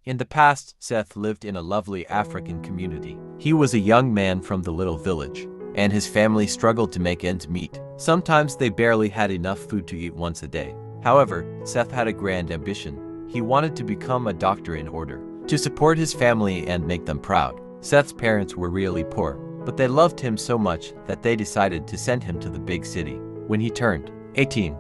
In the past, Seth lived in a lovely African community. He was a young man from the little village, and his family struggled to make ends meet. Sometimes they barely had enough food to eat once a day. However, Seth had a grand ambition. He wanted to become a doctor in order to support his family and make them proud. Seth's parents were really poor, but they loved him so much that they decided to send him to the big city. When he turned 18,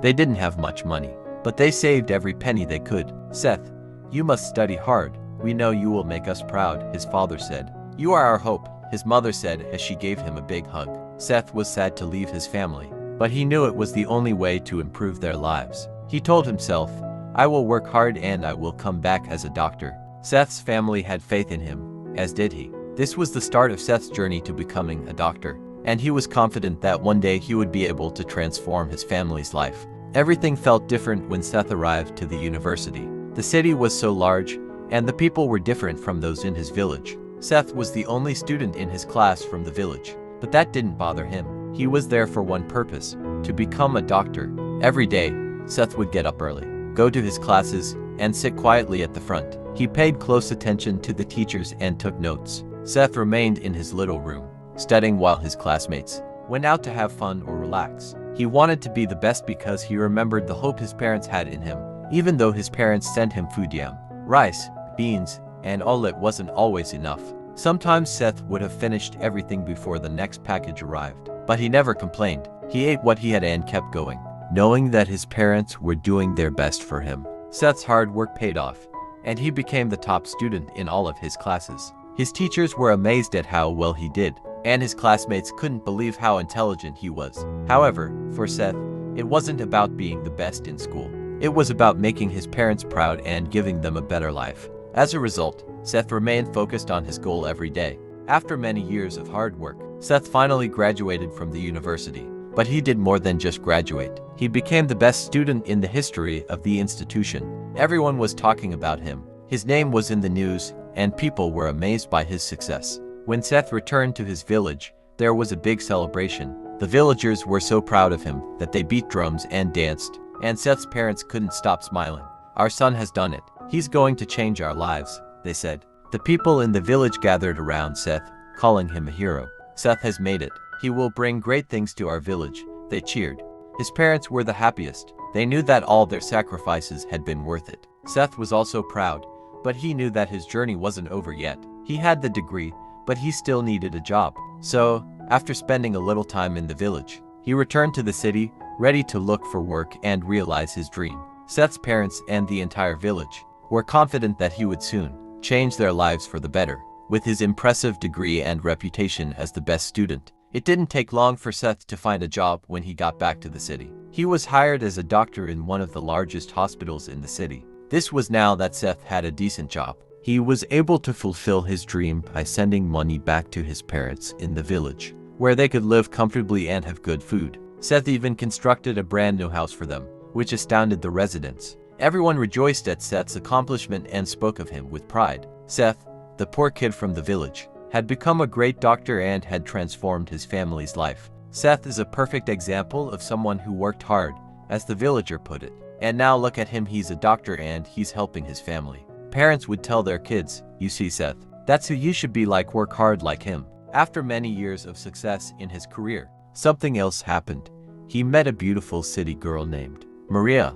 they didn't have much money, but they saved every penny they could. "Seth, you must study hard. We know you will make us proud," his father said. "You are our hope," his mother said as she gave him a big hug. Seth was sad to leave his family, but he knew it was the only way to improve their lives. He told himself, "I will work hard and I will come back as a doctor." Seth's family had faith in him, as did he. This was the start of Seth's journey to becoming a doctor, and he was confident that one day he would be able to transform his family's life. Everything felt different when Seth arrived to the university. The city was so large, and the people were different from those in his village. Seth was the only student in his class from the village, but that didn't bother him. He was there for one purpose: to become a doctor. Every day, Seth would get up early, go to his classes, and sit quietly at the front. He paid close attention to the teachers and took notes. Seth remained in his little room, studying while his classmates went out to have fun or relax. He wanted to be the best because he remembered the hope his parents had in him. Even though his parents sent him food, yam, rice, beans, and all, it wasn't always enough. Sometimes Seth would have finished everything before the next package arrived, but he never complained. He ate what he had and kept going, knowing that his parents were doing their best for him. Seth's hard work paid off, and he became the top student in all of his classes. His teachers were amazed at how well he did, and his classmates couldn't believe how intelligent he was. However, for Seth, it wasn't about being the best in school. It was about making his parents proud and giving them a better life. As a result, Seth remained focused on his goal every day. After many years of hard work, Seth finally graduated from the university. But he did more than just graduate. He became the best student in the history of the institution. Everyone was talking about him. His name was in the news, and people were amazed by his success. When Seth returned to his village, there was a big celebration. The villagers were so proud of him that they beat drums and danced, and Seth's parents couldn't stop smiling. "Our son has done it. He's going to change our lives," they said. The people in the village gathered around Seth, calling him a hero. "Seth has made it. He will bring great things to our village," they cheered. His parents were the happiest. They knew that all their sacrifices had been worth it. Seth was also proud, but he knew that his journey wasn't over yet. He had the degree, but he still needed a job. So, after spending a little time in the village, he returned to the city, ready to look for work and realize his dream. Seth's parents and the entire village were confident that he would soon change their lives for the better. With his impressive degree and reputation as the best student, it didn't take long for Seth to find a job when he got back to the city. He was hired as a doctor in one of the largest hospitals in the city. This was now that Seth had a decent job. He was able to fulfill his dream by sending money back to his parents in the village, where they could live comfortably and have good food. Seth even constructed a brand new house for them, which astounded the residents. Everyone rejoiced at Seth's accomplishment and spoke of him with pride. Seth, the poor kid from the village, had become a great doctor and had transformed his family's life. Seth is a perfect example of someone who worked hard, as the villager put it. And now look at him, he's a doctor and he's helping his family. Parents would tell their kids, "You see, Seth, that's who you should be like, work hard like him." After many years of success in his career, something else happened. He met a beautiful city girl named Maria.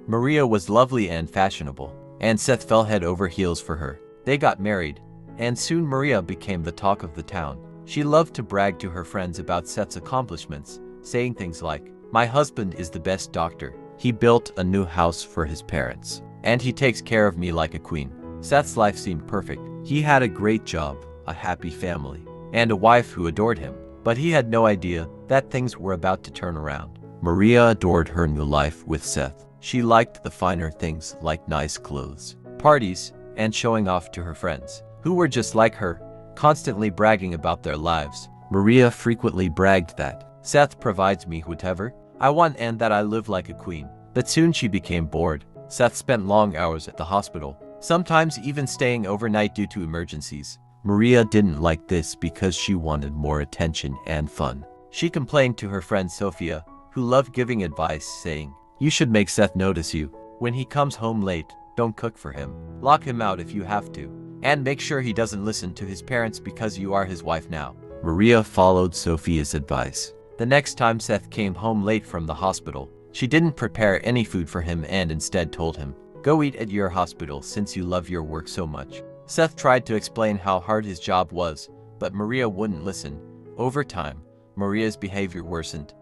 Maria was lovely and fashionable, and Seth fell head over heels for her. They got married, and soon Maria became the talk of the town. She loved to brag to her friends about Seth's accomplishments, saying things like, "My husband is the best doctor. He built a new house for his parents, and he takes care of me like a queen." Seth's life seemed perfect. He had a great job, a happy family, and a wife who adored him. But he had no idea that things were about to turn around. Maria adored her new life with Seth. She liked the finer things like nice clothes, parties, and showing off to her friends, who were just like her, constantly bragging about their lives. Maria frequently bragged that, "Seth provides me whatever I want and that I live like a queen." But soon she became bored. Seth spent long hours at the hospital, sometimes even staying overnight due to emergencies. Maria didn't like this because she wanted more attention and fun. She complained to her friend Sophia, who loved giving advice, saying, "You should make Seth notice you. When he comes home late, Don't cook for him. Lock him out if you have to. And make sure he doesn't listen to his parents because you are his wife now." Maria followed Sophia's advice. The next time Seth came home late from the hospital, she didn't prepare any food for him and instead told him, "Go eat at your hospital since you love your work so much." Seth tried to explain how hard his job was, but Maria wouldn't listen. Over time, Maria's behavior worsened.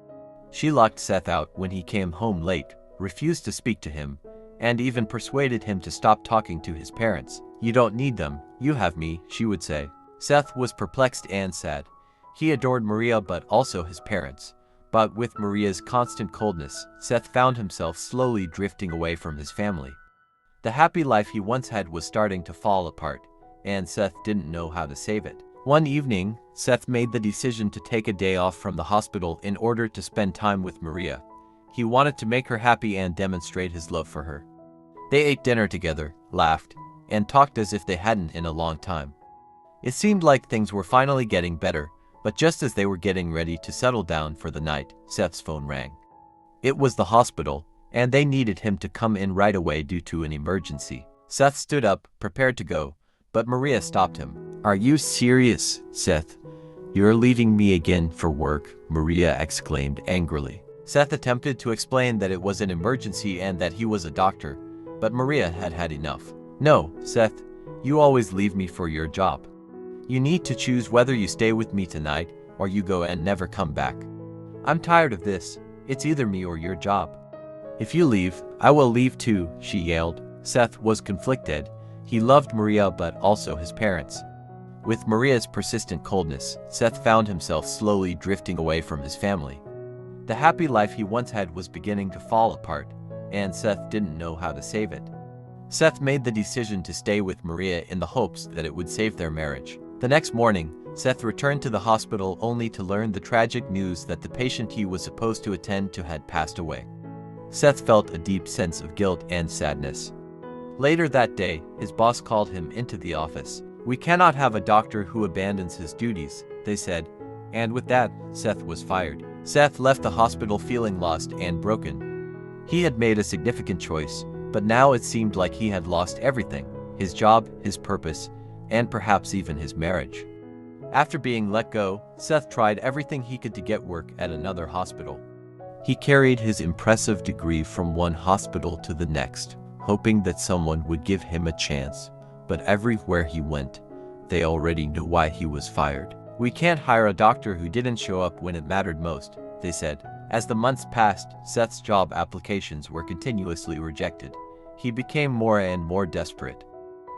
She locked Seth out when he came home late, refused to speak to him, and even persuaded him to stop talking to his parents. "You don't need them, you have me," she would say. Seth was perplexed and sad. He adored Maria but also his parents. But with Maria's constant coldness, Seth found himself slowly drifting away from his family. The happy life he once had was starting to fall apart, and Seth didn't know how to save it. One evening, Seth made the decision to take a day off from the hospital in order to spend time with Maria. He wanted to make her happy and demonstrate his love for her. They ate dinner together, laughed, and talked as if they hadn't in a long time. It seemed like things were finally getting better, but just as they were getting ready to settle down for the night, Seth's phone rang. It was the hospital, and they needed him to come in right away due to an emergency. Seth stood up, prepared to go, but Maria stopped him. "Are you serious, Seth? You're leaving me again for work?" Maria exclaimed angrily. Seth attempted to explain that it was an emergency and that he was a doctor, but Maria had had enough. "No, Seth, you always leave me for your job. You need to choose whether you stay with me tonight or you go and never come back. I'm tired of this. It's either me or your job." "If you leave, I will leave too," she yelled. Seth was conflicted. He loved Maria but also his parents. With Maria's persistent coldness, Seth found himself slowly drifting away from his family. The happy life he once had was beginning to fall apart, and Seth didn't know how to save it. Seth made the decision to stay with Maria in the hopes that it would save their marriage. The next morning, Seth returned to the hospital only to learn the tragic news that the patient he was supposed to attend to had passed away. Seth felt a deep sense of guilt and sadness. Later that day, his boss called him into the office. "We cannot have a doctor who abandons his duties," they said, and with that, Seth was fired. Seth left the hospital feeling lost and broken. He had made a significant choice, but now it seemed like he had lost everything: his job, his purpose, and perhaps even his marriage. After being let go, Seth tried everything he could to get work at another hospital. He carried his impressive degree from one hospital to the next, hoping that someone would give him a chance. But everywhere he went, they already knew why he was fired. "We can't hire a doctor who didn't show up when it mattered most," they said. As the months passed, Seth's job applications were continuously rejected. He became more and more desperate.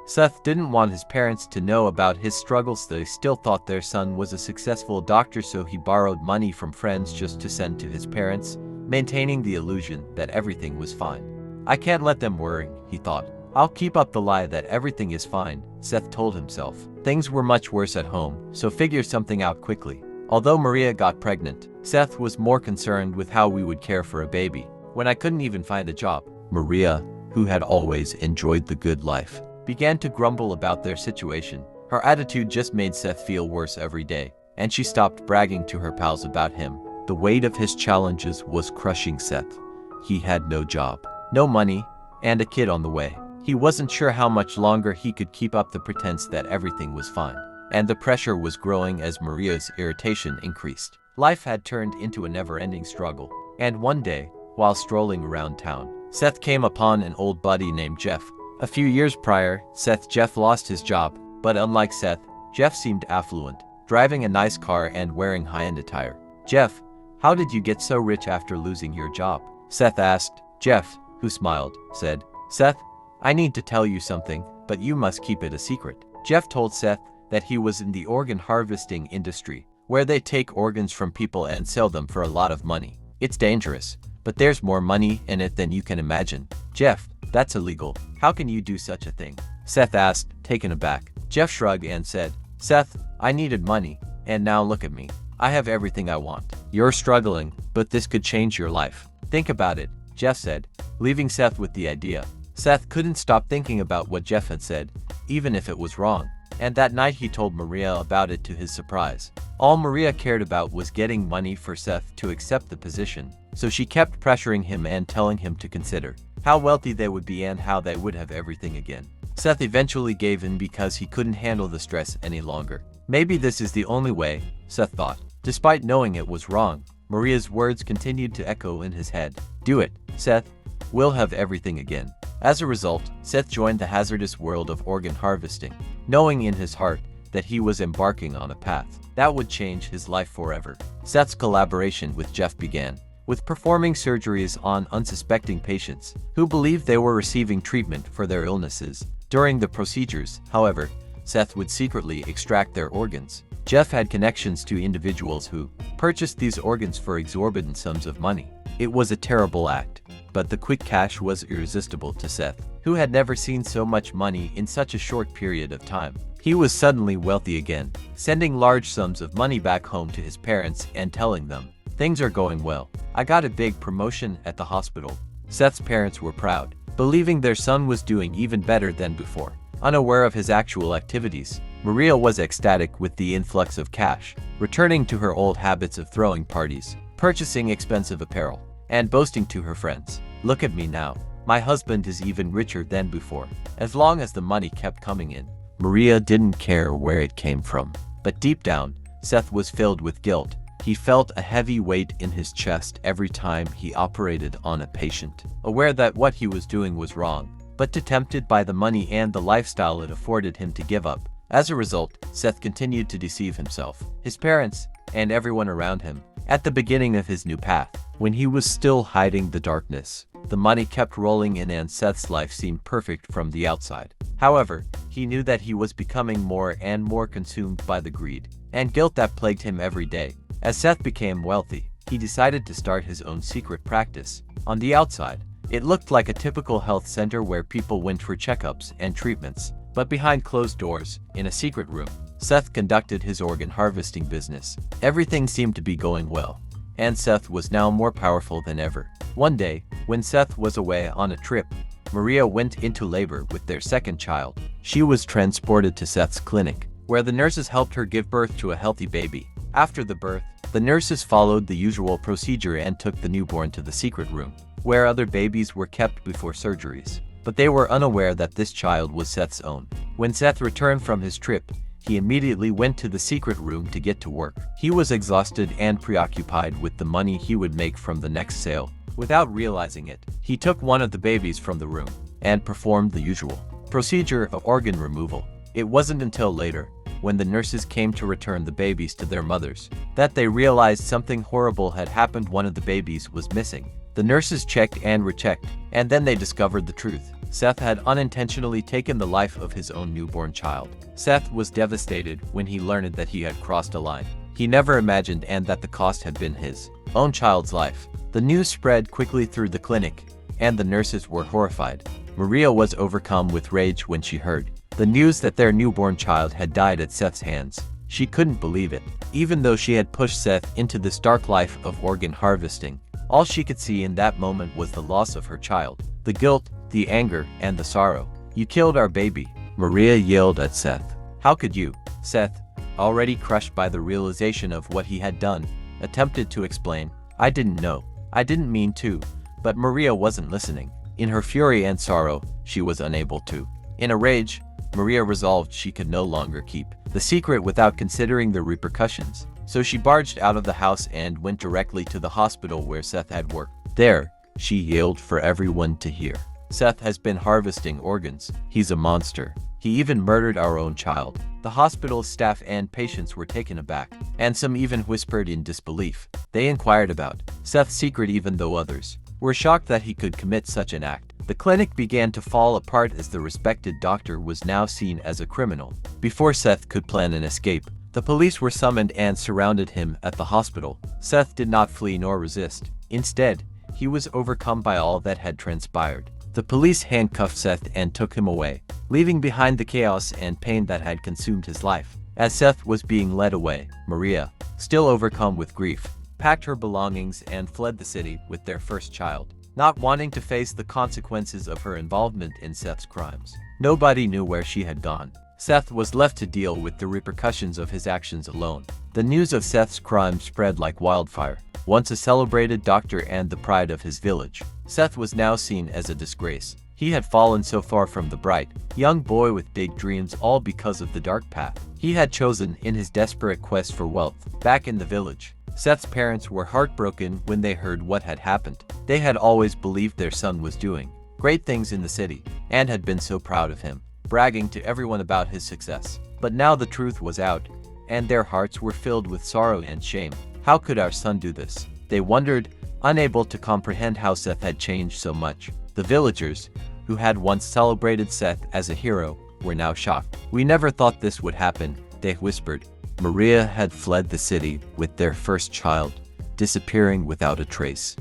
Seth didn't want his parents to know about his struggles. They still thought their son was a successful doctor, so he borrowed money from friends just to send to his parents, maintaining the illusion that everything was fine. "I can't let them worry," he thought. "I'll keep up the lie that everything is fine," Seth told himself. Things were much worse at home, so figure something out quickly. Although Maria got pregnant, Seth was more concerned with how we would care for a baby. "When I couldn't even find a job," Maria, who had always enjoyed the good life, began to grumble about their situation. Her attitude just made Seth feel worse every day, and she stopped bragging to her pals about him. The weight of his challenges was crushing Seth. He had no job, no money, and a kid on the way. He wasn't sure how much longer he could keep up the pretense that everything was fine. And the pressure was growing as Maria's irritation increased. Life had turned into a never-ending struggle. And one day, while strolling around town, Seth came upon an old buddy named Jeff. A few years prior, Jeff lost his job, but unlike Seth, Jeff seemed affluent, driving a nice car and wearing high-end attire. "Jeff, how did you get so rich after losing your job?" Seth asked. Jeff, who smiled, said, "Seth, I need to tell you something, but you must keep it a secret." Jeff told Seth that he was in the organ harvesting industry, where they take organs from people and sell them for a lot of money. "It's dangerous, but there's more money in it than you can imagine." "Jeff, that's illegal. How can you do such a thing?" Seth asked, taken aback. Jeff shrugged and said, "Seth, I needed money, and now look at me. I have everything I want. You're struggling, but this could change your life. Think about it," Jeff said, leaving Seth with the idea. Seth couldn't stop thinking about what Jeff had said, even if it was wrong. And that night he told Maria about it to his surprise. All Maria cared about was getting money for Seth to accept the position, so she kept pressuring him and telling him to consider. how wealthy they would be and how they would have everything again. Seth eventually gave in because he couldn't handle the stress any longer. Maybe this is the only way, Seth thought. Despite knowing it was wrong, Maria's words continued to echo in his head. Do it, Seth. We'll have everything again. As a result, Seth joined the hazardous world of organ harvesting, knowing in his heart that he was embarking on a path that would change his life forever. Seth's collaboration with Jeff began with performing surgeries on unsuspecting patients who believed they were receiving treatment for their illnesses. During the procedures, however, Seth would secretly extract their organs. Jeff had connections to individuals who purchased these organs for exorbitant sums of money. It was a terrible act, but the quick cash was irresistible to Seth, who had never seen so much money in such a short period of time. He was suddenly wealthy again, sending large sums of money back home to his parents and telling them, "Things are going well. I got a big promotion at the hospital." Seth's parents were proud, believing their son was doing even better than before. Unaware of his actual activities, Maria was ecstatic with the influx of cash, returning to her old habits of throwing parties, purchasing expensive apparel, and boasting to her friends, "Look at me now. My husband is even richer than before." As long as the money kept coming in, Maria didn't care where it came from. But deep down, Seth was filled with guilt. He felt a heavy weight in his chest every time he operated on a patient, aware that what he was doing was wrong, but too tempted by the money and the lifestyle it afforded him to give up. As a result, Seth continued to deceive himself, his parents, and everyone around him. At the beginning of his new path, when he was still hiding the darkness, the money kept rolling in and Seth's life seemed perfect from the outside. However, he knew that he was becoming more and more consumed by the greed and guilt that plagued him every day. As Seth became wealthy, he decided to start his own secret practice. On the outside, it looked like a typical health center where people went for checkups and treatments. But behind closed doors, in a secret room, Seth conducted his organ harvesting business. Everything seemed to be going well, and Seth was now more powerful than ever. One day, when Seth was away on a trip, Maria went into labor with their second child. She was transported to Seth's clinic, where the nurses helped her give birth to a healthy baby. After the birth, the nurses followed the usual procedure and took the newborn to the secret room, where other babies were kept before surgeries. But they were unaware that this child was Seth's own. When Seth returned from his trip, he immediately went to the secret room to get to work. He was exhausted and preoccupied with the money he would make from the next sale. Without realizing it, he took one of the babies from the room and performed the usual procedure of organ removal. It wasn't until later, when the nurses came to return the babies to their mothers, that they realized something horrible had happened. One of the babies was missing. The nurses checked and rechecked, and then they discovered the truth. Seth had unintentionally taken the life of his own newborn child. Seth was devastated when he learned that he had crossed a line he never imagined and that the cost had been his own child's life. The news spread quickly through the clinic, and the nurses were horrified. Maria was overcome with rage when she heard the news that their newborn child had died at Seth's hands. She couldn't believe it. Even though she had pushed Seth into this dark life of organ harvesting, all she could see in that moment was the loss of her child, the guilt, the anger, and the sorrow. "You killed our baby," Maria yelled at Seth. "How could you?" Seth, already crushed by the realization of what he had done, attempted to explain. "I didn't know. I didn't mean to." But Maria wasn't listening. In her fury and sorrow, she was unable to. In a rage, Maria resolved she could no longer keep the secret without considering the repercussions. So she barged out of the house and went directly to the hospital where Seth had worked. There, she yelled for everyone to hear. "Seth has been harvesting organs. He's a monster. He even murdered our own child." The hospital's staff and patients were taken aback, and some even whispered in disbelief. They inquired about Seth's secret even though others were shocked that he could commit such an act. The clinic began to fall apart as the respected doctor was now seen as a criminal. Before Seth could plan an escape, the police were summoned and surrounded him at the hospital. Seth did not flee nor resist. Instead, he was overcome by all that had transpired. The police handcuffed Seth and took him away, leaving behind the chaos and pain that had consumed his life. As Seth was being led away, Maria, still overcome with grief, packed her belongings and fled the city with their first child, not wanting to face the consequences of her involvement in Seth's crimes. Nobody knew where she had gone. Seth was left to deal with the repercussions of his actions alone. The news of Seth's crime spread like wildfire. Once a celebrated doctor and the pride of his village, Seth was now seen as a disgrace. He had fallen so far from the bright, young boy with big dreams, all because of the dark path he had chosen in his desperate quest for wealth. Back in the village, Seth's parents were heartbroken when they heard what had happened. They had always believed their son was doing great things in the city, and had been so proud of him, bragging to everyone about his success. But now the truth was out, and their hearts were filled with sorrow and shame. How could our son do this? They wondered, unable to comprehend how Seth had changed so much. The villagers, who had once celebrated Seth as a hero, were now shocked. "We never thought this would happen," they whispered. Maria had fled the city with their first child, disappearing without a trace.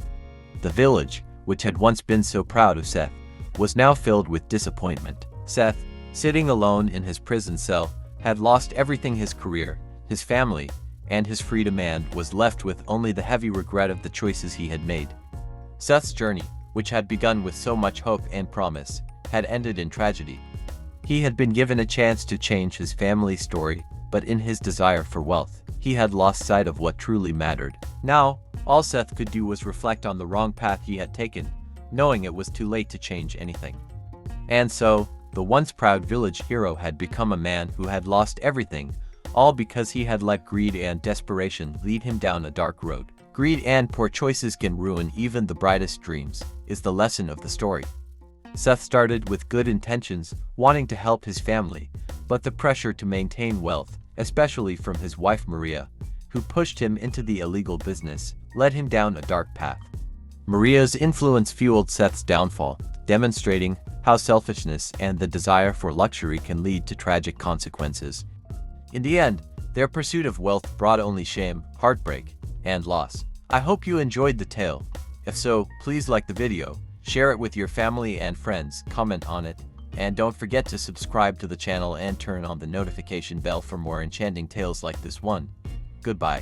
The village, which had once been so proud of Seth, was now filled with disappointment. Seth, sitting alone in his prison cell, had lost everything: his career, his family, and his freedom, and was left with only the heavy regret of the choices he had made. Seth's journey, which had begun with so much hope and promise, had ended in tragedy. He had been given a chance to change his family's story, but in his desire for wealth, he had lost sight of what truly mattered. Now, all Seth could do was reflect on the wrong path he had taken, knowing it was too late to change anything. And so, the once proud village hero had become a man who had lost everything, all because he had let greed and desperation lead him down a dark road. Greed and poor choices can ruin even the brightest dreams, is the lesson of the story. Seth started with good intentions, wanting to help his family, but the pressure to maintain wealth, especially from his wife Maria, who pushed him into the illegal business, led him down a dark path. Maria's influence fueled Seth's downfall, demonstrating how selfishness and the desire for luxury can lead to tragic consequences. In the end, their pursuit of wealth brought only shame, heartbreak, and loss. I hope you enjoyed the tale. If so, please like the video, share it with your family and friends, comment on it, and don't forget to subscribe to the channel and turn on the notification bell for more enchanting tales like this one. Goodbye.